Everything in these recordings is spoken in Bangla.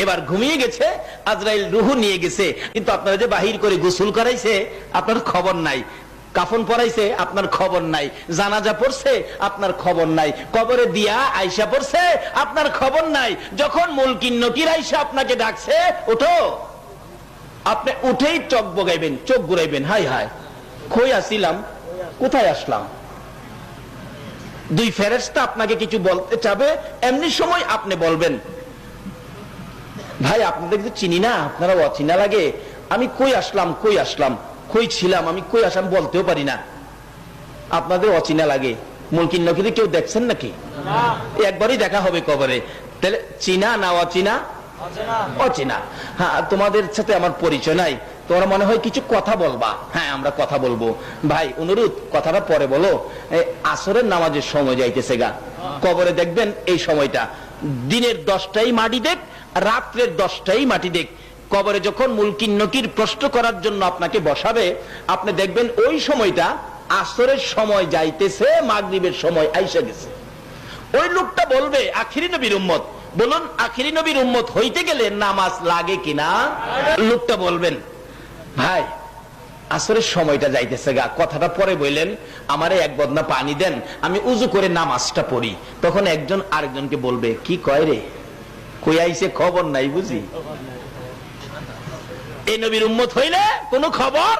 এবার ঘুমিয়ে গেছে, আজরাইল রূহ নিয়ে গেছে, কিন্তু আপনারা যে বাহির করে গোসল করাইছে আপনার খবর নাই, কাফন পরাইছে আপনার খবর নাই, জানাজা পড়ছে আপনার খবর নাই, কবরে দিয়া আয়সা পড়ছে আপনার খবর নাই। যখন মুলকিন নকির আয়সা আপনাকে ডাকছে ওঠো, আপনি উঠেই চোখ বগাইবেন, চোখ ঘুরাইবেন, হাই হাই কই আসিলাম, কোথায় আসলাম। দুই ফেরেশতা আপনাকে কিছু বলতে চাবে, এমনি সময় আপনি বলবেন ভাই আপনাদের কিছু চিনি না, আপনারা অচিনা লাগে, আমি কই আসলাম, কই আসলাম, কই ছিলাম, আমি কই আসলাম বলতেও পারি না, আপনাদের অচিনা লাগে। মুলকিন নকিরে কেউ দেখছেন নাকি? একবারই দেখা হবে কবরে, তাহলে চিনা না অচিনা? অচিনা। হ্যাঁ, তোমাদের সাথে আমার পরিচয় নাই, তোমরা মনে হয় কিছু কথা বলবা। হ্যাঁ, আমরা কথা বলবো। ভাই অনুরোধ, কথাটা পরে বলো, আসরের নামাজের সময় যাইতেছে গা, কবরে দেখবেন এই সময়টা, দিনের 10টাই মাটি দেখ, রাত্রের 10টাই মাটি দেখ, কবরে যখন মুলকিন নকির প্রশ্ন করার জন্য আপনাকে বসাবে, আপনি দেখবেন ওই সময়টা আসরের সময় যাইতেছে, মাগরিবের সময় আইসা গেছে। ওই লোকটা বলবে আখিরি নবীর উম্মত, বলুন আখিরি নবীর উম্মত হইতে গেলে নামাজ লাগে কিনা? লোকটা বলবেন ভাই আসরের সময়টা যাইতেছে গা, কথাটা পরে বললেন, আমারে এক বদনা পানি দেন, আমি উজু করে নামাজটা পড়ি। তখন একজন আরেকজনকে বলবে কি কয় রে, কই আইছে খবর নাই বুঝি। এই নবীর উম্মত হইলে কোনো খবর,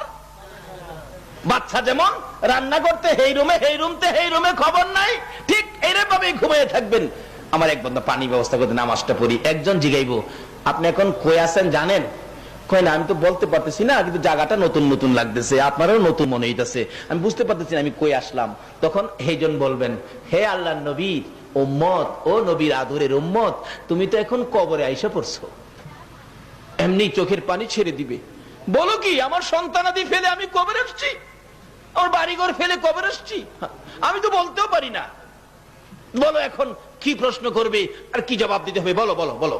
বাচ্চা যেমন রান্না করতে হেই রুমে, হেই রুমতে হেই রুমে খবর নাই, ঠিক এরকম ঘুমিয়ে থাকবেন, আমার এক বন্ধা পানি ব্যবস্থা করতে নামাজটা পড়ি। একজন জিগাইবো আপনি এখন কই আছেন জানেন? কই না আমি তো বলতে পারতেছি না, কিন্তু জায়গাটা নতুন নতুন লাগতেছে, আপনারও নতুন মনে হইতেছে, আমি বুঝতে পারতেছি না আমি কই আসলাম। তখন এইজন বলবেন হে আল্লাহর নবীর উম্মত, ও নবীর আদরের উম্মত, তুমি তো এখন কবরে আইসা পড়ছো। এমনি চোখের পানি ছেড়ে দিবে, বলো কি আমার সন্তানাদি ফেলে আমি কবরে আসছি, আমার বাড়িঘর ফেলে কবরে আসছি, আমি তো বলতেও পারি না, বলো এখন কি প্রশ্ন করবে আর কি জবাব দিতে হবে, বলো বলো বলো।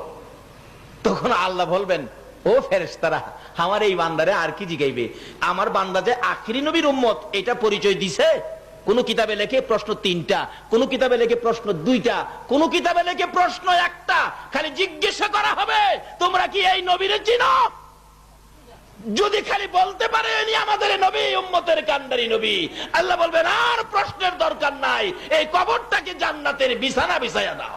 তখন আল্লাহ বলবেন ও ফেরেশতারা, আমার এই বান্দারে আর কি জিগাইবে, আমার বান্দা যে আখিরি নবীর উম্মত এটা পরিচয় দিছে। কোন কিতাবে লেখে প্রশ্ন 3টা, কোন কিতাবে লেখে প্রশ্ন 2টা, কোন কিতাবে লেখে প্রশ্ন 1টা, খালি জিজ্ঞাসা করা হবে তোমরা কি এই নবীরে চিনো? যদি খালি বলতে পারে ইনি আমাদের নবী, উম্মতের কান্ডারি নবী, আল্লাহ বলবেন আর প্রশ্নের দরকার নাই, এই কবরটাকে জান্নাতের বিছানা বিছায়া দাও।